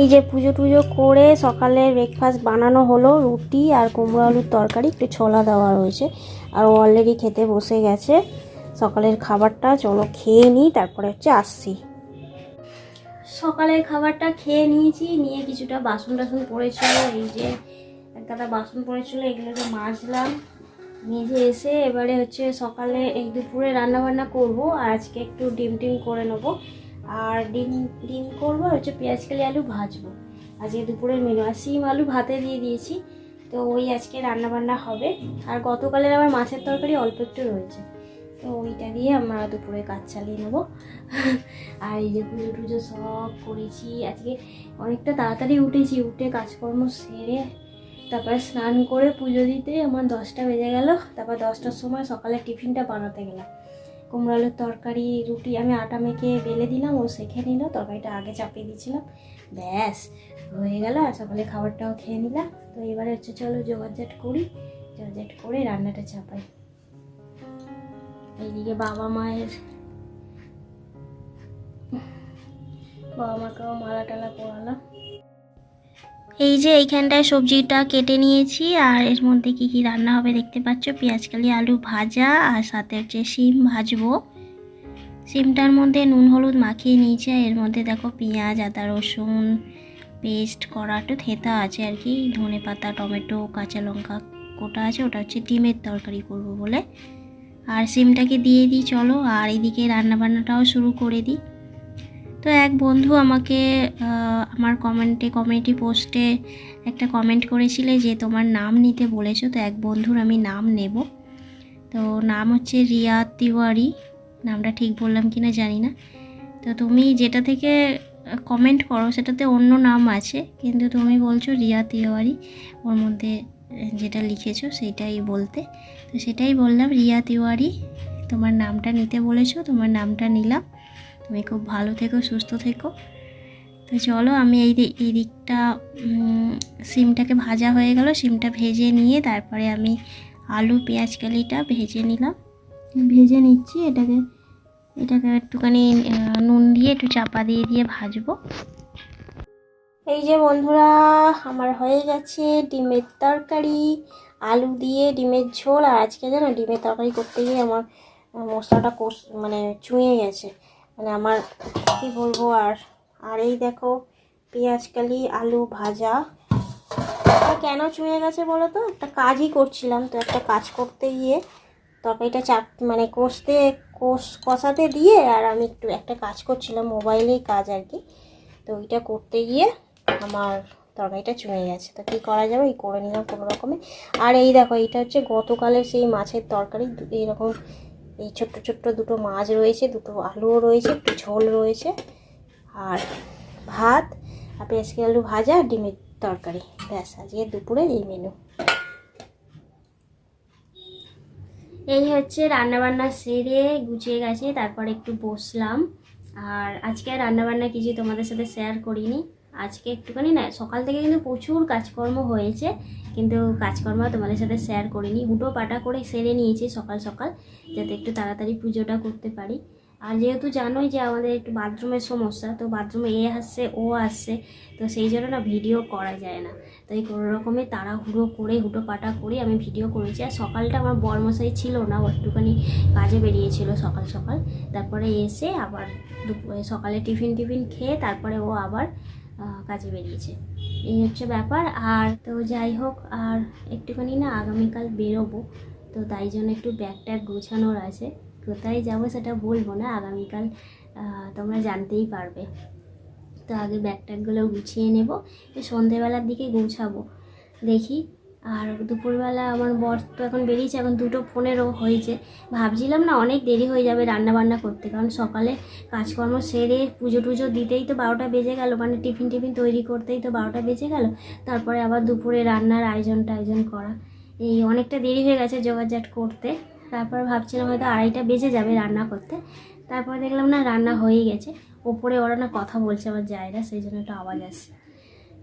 এই যে পুজো টুজো করে সকালে ব্রেকফাস্ট বানানো হলো, রুটি আর কুমড়ো আলুর তরকারি, একটু ছোলা দেওয়া রয়েছে। আর অলরেডি খেতে বসে গেছে সকালের খাবারটা। চলো খেয়ে নিই, তারপরে আসছি। সকালের খাবারটা খেয়ে নিয়েছি, নিয়ে কিছুটা বাসন টাসন পড়েছিল, এই যে এক গাদা বাসন পড়েছিল, এগুলোকে মাজলাম। মেজে এসে এবারে সকালে এই দুপুরে রান্নাবান্না করব। আর আজকে একটু ডিম টিম করে নেবো, আর ডিম করবো, পেঁয়াজ কালি আলু ভাজবো আজকে দুপুরের মেনু। আর সিম আলু ভাতে দিয়ে দিয়েছি, তো ওই আজকে রান্নাবান্না হবে। আর গতকালের আবার মাছের তরকারি অল্প একটু রয়েছে, তো ওইটা দিয়ে আমরা দুপুরে কাজ চালিয়ে নেবো। আর এই যে পুজো টুজো সব করেছি আজকে, অনেকটা তাড়াতাড়ি উঠেছি, উঠে কাজকর্ম সেরে তারপরে স্নান করে পুজো দিতে আমার 10টা বেজে গেল। তারপর 10টার সময় সকালে টিফিনটা বানাতে গেলাম। কুমড়ো আলুর তরকারি, রুটি আমি আটা মেখে বেলে দিলাম, ও সেঁকে নিল, তরকারিটা আগে চাপিয়ে দিয়েছিলাম, ব্যাস হয়ে গেল। আর সকালে খাবারটাও খেয়ে নিলাম। তো এবারে চলো জোগাড় করি, জোগাড় করে রান্নাটা চাপাই। এইদিকে বাবা মাকেও মালা টালা পরালাম। এই যে এইখানটায় সবজিটা কেটে নিয়েছি, আর এর মধ্যে কি কি রান্না হবে দেখতে পাচ্ছ, পেঁয়াজ কালি আলু ভাজা, আর সাথে শিম ভাজবো। সিমটার মধ্যে নুন হলুদ মাখিয়ে নিয়েছি, এর মধ্যে দেখো পেঁয়াজ আদা রসুন পেস্ট করা, একটু থেঁতা আছে আর কি, ধনে পাতা টমেটো কাঁচা লঙ্কা কোটা আছে, ওটা ডিমের তরকারি করব বলে। আর সিমটাকে দিয়ে দিই চলো, আর এদিকে রান্নাবান্নাটাও শুরু করে দিই। তো এক বন্ধু আমাকে আমার কমিউনিটি পোস্টে একটা কমেন্ট করেছিলে যে তোমার নাম নিতে বলেছো, তো এক বন্ধুর আমি নাম নেব। তো নাম রিয়া তিওয়ারি, নামটা ঠিক বললাম কিনা জানি না। তো তুমি যেটা থেকে কমেন্ট করো সেটাতে অন্য নাম আছে, কিন্তু তুমি বলছো রিয়া তিওয়ারি, ওর মধ্যে যেটা লিখেছো সেটাই বলতে। তো সেটাই বললাম, রিয়া তিওয়ারি তোমার নামটা নিতে বলেছো, তোমার নামটা নিলাম। তুমি খুব ভালো থেকো, সুস্থ থেকো। তো চলো আমি এই দিকটা সিমটাকে ভাজা হয়ে গেল, সিমটা ভেজে নিয়ে তারপরে আমি আলু পেঁয়াজ কালিটা ভেজে নিচ্ছি। এটাকে একটুখানি নুন দিয়ে একটু চাপা দিয়ে ভাজবো। এই যে বন্ধুরা, আমার হয়ে গেছে ডিমের তরকারি, আলু দিয়ে ডিমের ঝোল। আর আজকে জানো ডিমের তরকারি করতে গিয়ে আমার মশলাটা চুঁয়ে গেছে, আমার কি বলবো। আর এই দেখো পেঁয়াজ কালি আলু ভাজা। কেন চুঁয়ে গেছে বলো তো, একটা কাজই করছিলাম, তো একটা কাজ করতে গিয়ে তরকারিটা কষাতে দিয়ে, আর আমি একটু একটা কাজ করছিলাম, মোবাইলেই কাজ আর কি, তো ওইটা করতে গিয়ে আমার তরকারিটা চুঁয়ে গেছে। তো কী করা যাবে, এই করে নিলাম কোনো রকমে। আর এই দেখো এইটা গতকালের সেই মাছের তরকারি, এইরকম এই ছোট্ট ছোট্ট দুটো মাছ রয়েছে, দুটো আলুও রয়েছে, একটু ঝোল রয়েছে, আর ভাত, আর পেঁয়াজ আলু ভাজা, ডিমের তরকারি, ব্যাস আজকে দুপুরের এই মেনু। এই রান্নাবান্না সেরে গুছিয়ে গেছে, তারপর একটু বসলাম। আর আজকে রান্নাবান্না কিছু তোমাদের সাথে শেয়ার করিনি, আজকে একটুখানি না, সকাল থেকে কিন্তু প্রচুর কাজকর্ম হয়েছে, কিন্তু কাজকর্ম তোমাদের সাথে শেয়ার করিনি। হুটো পাটা করে সেরে নিয়েছি সকাল সকাল, যাতে একটু তাড়াতাড়ি পুজোটা করতে পারি। আর যেহেতু জানোই যে আমাদের একটু বাথরুমের সমস্যা, তো বাথরুমে আসছে ও আসছে, তো সেই জন্য না ভিডিও করা যায় না। তাই কোনো রকমে তাড়াহুড়ো করে হুটো পাটা করে আমি ভিডিও করেছি। আর সকালটা আমার বরমশাই ছিল না, ও একটুখানি কাজে বেরিয়েছিল সকাল সকাল, তারপরে এসে আবার সকালে টিফিন খেয়ে তারপরে ও আবার কাজে বেরিয়েছে, এই ব্যাপার। আর তো যাই হোক, আর একটুখানি না আগামীকাল বেরোবো, তো তাই জন্য একটু ব্যাগ ট্যাগ গোছানোর আছে। কোথায় যাবো সেটা বলবো না, আগামীকাল তোমরা জানতেই পারবে। তো আগে ব্যাগ ট্যাগগুলো গুছিয়ে নেব, সন্ধেবেলার দিকে গোছাবো দেখি। আর দুপুরবেলা আমার বর তো এখন বেরিয়েছে, এখন 2:15 হয়েছে। ভাবছিলাম না অনেক দেরি হয়ে যাবে রান্নাবান্না করতে, কারণ সকালে কাজকর্ম সেরে পুজো টুজো দিতেই তো 12টা বেজে গেল, টিফিন তৈরি করতেই তো 12টা বেজে গেল, তারপরে আবার দুপুরে রান্নার আয়োজন করা, এই অনেকটা দেরি হয়ে গেছে জোগাড় করতে। তারপর ভাবছিলাম হয়তো 2:30টা বেজে যাবে রান্না করতে, তারপর দেখলাম না রান্না হয়েই গেছে। ওপরে ওরা না কথা বলছে আমার জায়গা, সেই জন্য একটু আওয়াজ আসছে।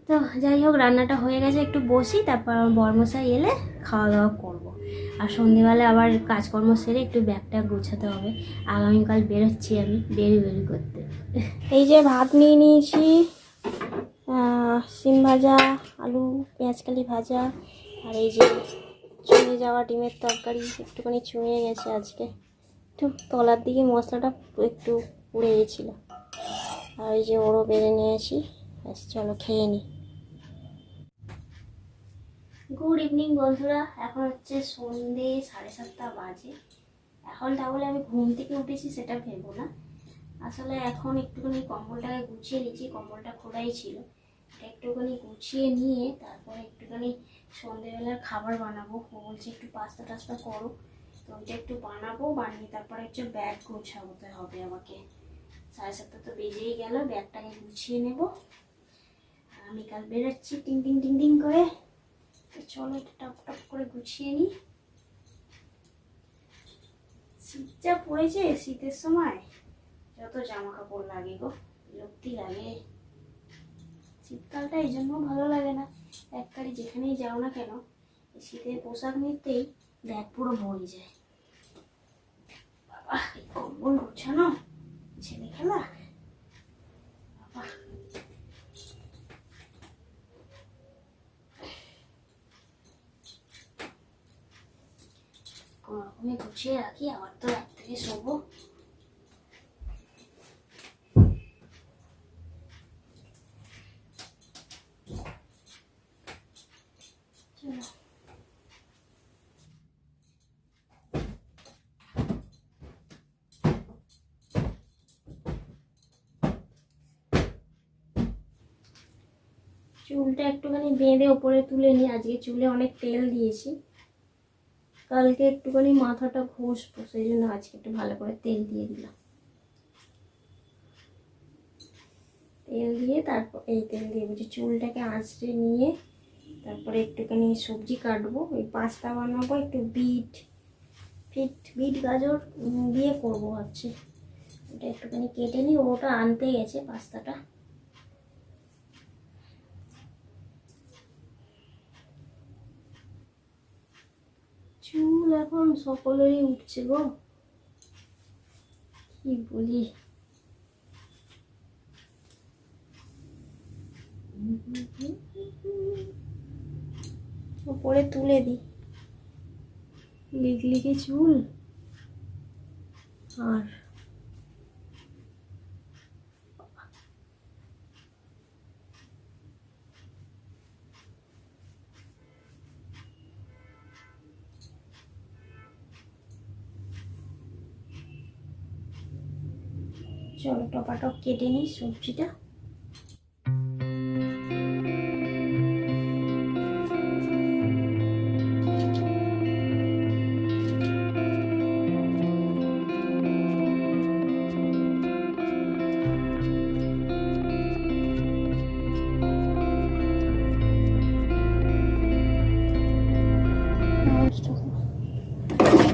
তো যাই হোক, রান্নাটা হয়ে গেছে, একটু বসি, তারপর আমার বরমশাই এলে খাওয়া দাওয়া করবো। আর সন্ধেবেলা আবার কাজকর্ম সেরে একটু ব্যাগটা গোছাতে হবে, আগামীকাল বেরোচ্ছি আমি বেরি করতে। এই যে ভাত নিয়ে নিয়েছি, সিম ভাজা, আলু পেঁয়াজকালি ভাজা, আর এই যে চুঁয়ে যাওয়া ডিমের তরকারি একটুখানি চুঁয়ে গেছে আজকে, একটু তলার দিকে মশলাটা একটু পুড়ে গেছিলো। আর এই যে ওরও বেড়ে নিয়েছি, ব্যাস চলো খেয়ে নিই। গুড ইভিনিং বন্ধুরা, এখন হচ্ছে সন্ধ্যে 7:30 বাজে। এখন তাহলে আমি ঘুম থেকে উঠেছি সেটা ভেবো না, আসলে এখন একটুখানি কম্বলটাকে গুছিয়ে নিচ্ছি, কম্বলটা খোলাই ছিল, একটুখানি গুছিয়ে নিয়ে তারপরে একটুখানি সন্ধ্যেবেলার খাবার বানাবো। ও বলছে একটু পাস্তা টাস্তা করো, তো ওইটা একটু বানাবো, বানিয়ে তারপরে হচ্ছে ব্যাগ গোছাতে হবে আমাকে। 7:30 তো বেজেই গেল, ব্যাগটাকে গুছিয়ে নেব। আমি কাল বেরোচ্ছি টিং টিং টিং টিং করে, চলো এটা টপ টপ করে গুছিয়ে নিই। শীত যা পড়েছে, শীতের সময় যত জামা কাপড় লাগে গো, বিরক্তি লাগে। শীতকালটা এই জন্য ভালো লাগে না, একবারই যেখানেই যাও না কেন শীতের পোশাক নিতেই ব্যাগ পুরো ভরে যায়। বাবা এই কম্বল গোছানো, ছেলে খেলা। বাবা কোনোরকমে গুছিয়ে রাখি, আবার তো রাত থেকে শোবো। চলো চুলটা একটুখানি বেঁধে ওপরে তুলে নিই, আজকে চুলে অনেক তেল দিয়েছি, কালকে একটুখানি মাথাটা ঘষবো, সেই জন্য আজকে একটু ভালো করে তেল দিয়ে দিলাম। তেল দিয়ে তারপর এই তেল দিয়ে বলছি চুলটাকে আঁচড়ে নিয়ে তারপরে একটুখানি সবজি কাটবো, ওই পাস্তা বানাবো, একটু বিট গাজর দিয়ে করবো ভাবছি। ওটা একটুখানি কেটে নিই, ওটা আনতে গেছে পাস্তাটা। চুল এখন সকলেরই উঠছে গো, কি বলি। উপরে তুলে দিই, লিগলিগে চুল। আর চলো টপাটপ কেটে নিই সবজিটা।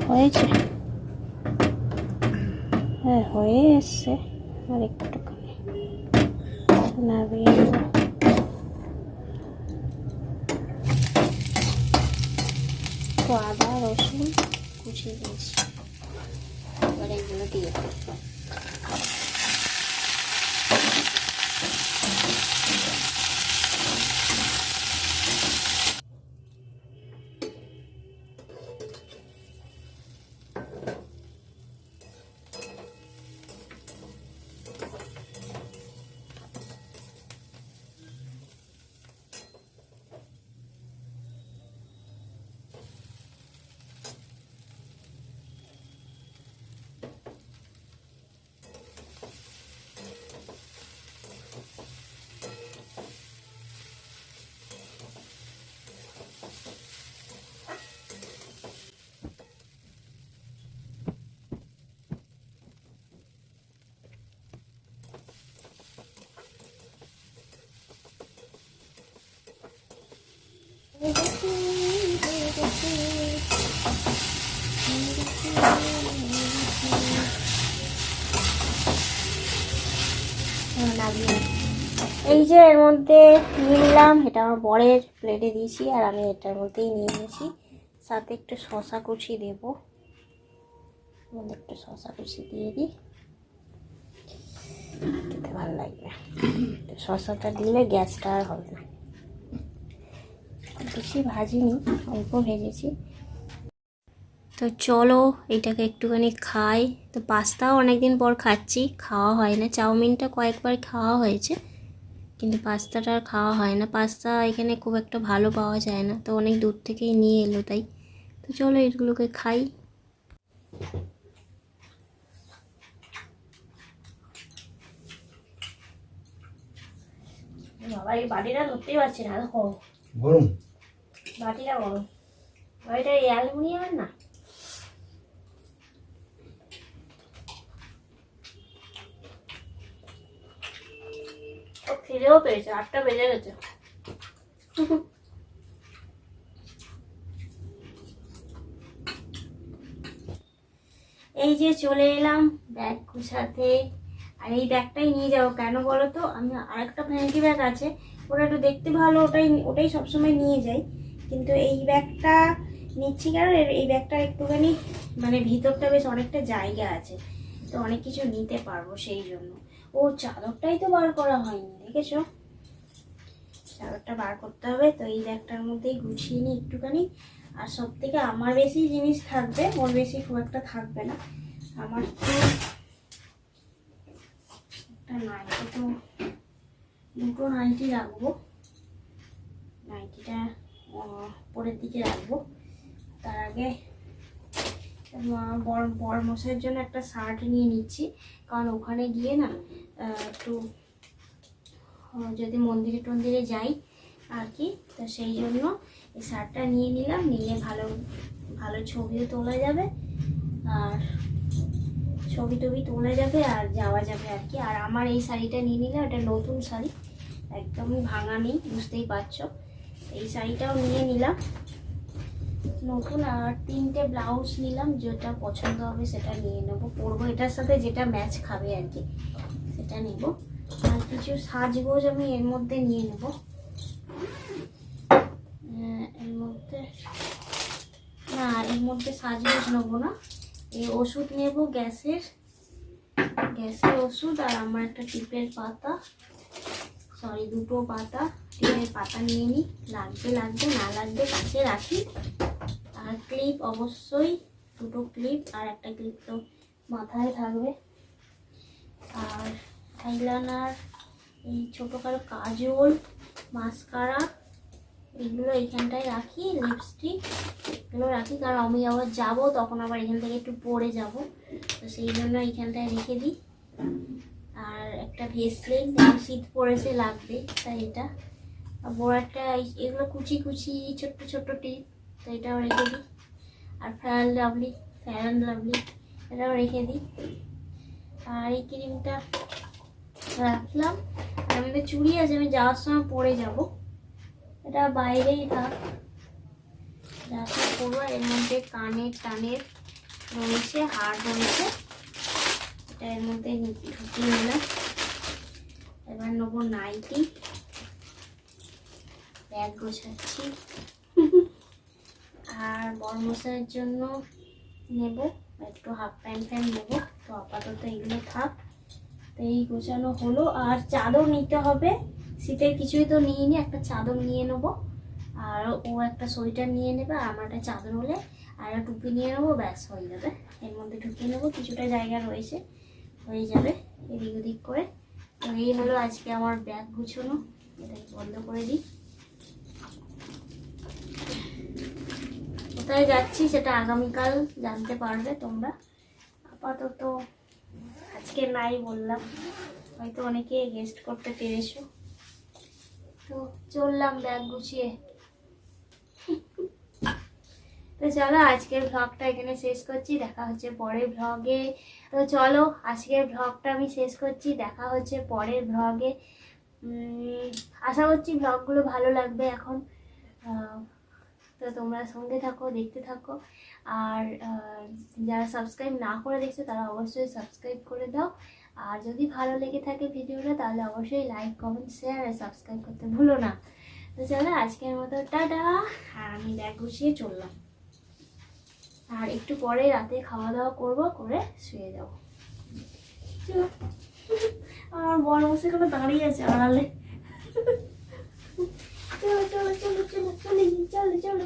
হয়েছে, হ্যাঁ হয়ে এসছে, আর একটুখানি নামিয়ে নেব। তো আদা রসুন কুচিয়ে দিয়েছি, এবার এগুলো দিয়ে দেবো। এই যে এর মধ্যে নিয়ে নিলাম, এটা আমার বরের প্লেটে দিয়েছি, আর আমি এটার মধ্যেই নিয়ে নিয়েছি। সাথে একটু শশা কুচি দেবো, একটু শশা কুচি দিয়ে দিই, খেতে ভালো লাগবে। তো শসাটা দিলে গ্যাসটা আর হবে না। বেশি ভাজিনি, অল্প ভেজেছি। তো চলো এটাকে একটুখানি খাই। তো পাস্তাও অনেকদিন পর খাচ্ছি, খাওয়া হয় না। চাউমিনটা কয়েকবার খাওয়া হয়েছে, কিন্তু পাস্তাটা আর খাওয়া হয় না। পাস্তা এখানে খুব একটা ভালো পাওয়া যায় না, তো অনেক দূর থেকেই নিয়ে এলো তাই। তো চলো এগুলোকে খাই। বাবা এই বাটিটা ধরতেই পারছি না, দেখো গরম বাটিটা, গরম বাটিটা। এই অ্যালুমিনিয়ামের না। ও খিদেও পেয়েছে, 8টা বেজে গেছে। এই যে চলে এলাম ব্যাগ গুছাতে। আর এই ব্যাগটাই নিয়ে যাবো, কেন বলো তো, আমি আরেকটা ভ্যানিটি ব্যাগ আছে, ওটা একটু দেখতে ভালো, ওটাই সবসময় নিয়ে যাই। কিন্তু এই ব্যাগটা নিচ্ছি কারণ এই ব্যাগটা একটুখানি মানে ভিতরটা বেশ অনেকটা জায়গা আছে, তো অনেক কিছু নিতে পারবো সেই জন্য। ও চাদরটাই তো বার করা হয়নি, দেখেছো? চাদরটা বার করতে হবে। তো এই ব্যাগটার মধ্যেই গুছিয়ে নিই একটুখানি। আর সব থেকে আমার বেশি জিনিস থাকবে, ওর বেশি খুব একটা থাকবে না। আমার তো একটা নাইটি, তো দুটো নাইটি রাখবো। নাইটিটা পরের দিকে রাখবো। তার আগে বড় মশাইয়ের জন্য একটা শার্ট নিয়ে নিচ্ছি, কারণ ওখানে গিয়ে না একটু যদি মন্দিরে টন্দিরে যাই আর কি, তো সেই জন্য এই শার্টটা নিয়ে নিলাম। নিলে ভালো ভালো ছবিও তোলা যাবে, আর ছবি টবি তোলা যাবে আর যাওয়া যাবে আর কি। আর আমার এই শাড়িটা নিয়ে নিলাম, এটা নতুন শাড়ি, একদমই ভাঙা নেই, বুঝতেই পারছো। এই শাড়িটাও নিয়ে নিলাম নতুন। আর 3টে ব্লাউজ নিলাম, যেটা পছন্দ হবে সেটা নিয়ে নেবো, পরবো এটার সাথে যেটা ম্যাচ খাবে আর কি, সেটা নেব। আর কিছু সাজগোজ আমি এর মধ্যে নিয়ে নেব। এর মধ্যে না, এর মধ্যে সাজগোজ নেবো না। এই ওষুধ নেব, গ্যাসের ওষুধ। আর আমার একটা টিপের পাতা, সরি 2টো পাতা, টিপের পাতা নিয়ে নিই। লাগবে না লাগবে কাছে রাখি। আর ক্লিপ অবশ্যই, 2টো ক্লিপ, আর একটা ক্লিপ তো মাথায় থাকবে। আর আইলাইনার, এই ছোটোখাটো কাজল, মাস্কারা, এগুলো এইখানটায় রাখি। লিপস্টিক এগুলো রাখি, কারণ আমি আবার যাবো, তখন আবার এখান থেকে একটু পরে যাব, তো সেই জন্য এইখানটায় রেখে দিই। আর একটা ভেসলিন, শীত পড়েছে, লাগবে তাই এটা। আর বড় একটা, এগুলো কুচি ছোট্ট ছোট্ট টিপ, তো এটাও রেখে দিই। আর ফেয়ার অ্যান্ড লাভলি এটাও রেখে দিই। আর এই ক্রিমটা রাখলাম। আর আমাদের চুড়ি আছে, আমি যাওয়ার সময় পরে যাব, এটা বাইরেই থাক, যাতে পরবো। এর মধ্যে কানের রয়েছে, হার রয়েছে, এটা এর মধ্যে ঢুকিয়ে নিলাম। এবার নেবো নাইটি, ব্যাগ গোছাচ্ছি। আর বড় মশাইয়ের জন্য নেব একটু হাফ প্যান্ট নেব। তো আপাতত এগুলো থাক। তো এই গোছানো হলো। আর চাদর নিতে হবে, শীতের কিছুই তো নিইনি, একটা চাদর নিয়ে নেব। আর ও একটা সোয়েটার নিয়ে নেবে, আর আমার একটা চাদর হলে আর একটা টুপি নিয়ে নেবো, ব্যাস হয়ে যাবে। এর মধ্যে ঢুকিয়ে নেবো, কিছুটা জায়গা রয়েছে, হয়ে যাবে এদিক ওদিক করে। তো এই হলো আজকে আমার ব্যাগ গুছানো। এটাকে বন্ধ করে দিই। কোথায় যাচ্ছি সেটা আগামীকাল জানতে পারবে তোমরা, আপাতত আজকে নাই বললাম, হয়তো অনেকে গেস্ট করতে পেরেছো। তো চললাম ব্যাগ গুছিয়ে। তো চলো আজকের ব্লগটা এখানে শেষ করছি, দেখা হচ্ছে পরের ব্লগে। তো চলো আজকের ব্লগটা আমি শেষ করছি, দেখা হচ্ছে পরের ব্লগে। আশা করছি ব্লগগুলো ভালো লাগবে এখন। তো তোমরা সঙ্গে থাকো, দেখতে থাকো। আর যারা সাবস্ক্রাইব না করে দেখছো তারা অবশ্যই সাবস্ক্রাইব করে দাও। আর যদি ভালো লেগে থাকে ভিডিওটা, তাহলে অবশ্যই লাইক, কমেন্ট, শেয়ার আর সাবস্ক্রাইব করতে ভুলো না। তো চলো আজকের মতো টাটা। আর আমি ব্যাগ গুছিয়ে চললাম। আর একটু পরে রাতে খাওয়া দাওয়া করবো, করে শুয়ে যাবো। আমার আমার বড় মশাই কোনো দাঁড়িয়ে আছে আড়ালে। চলো চলো চলো চলো চলো চলো চলো।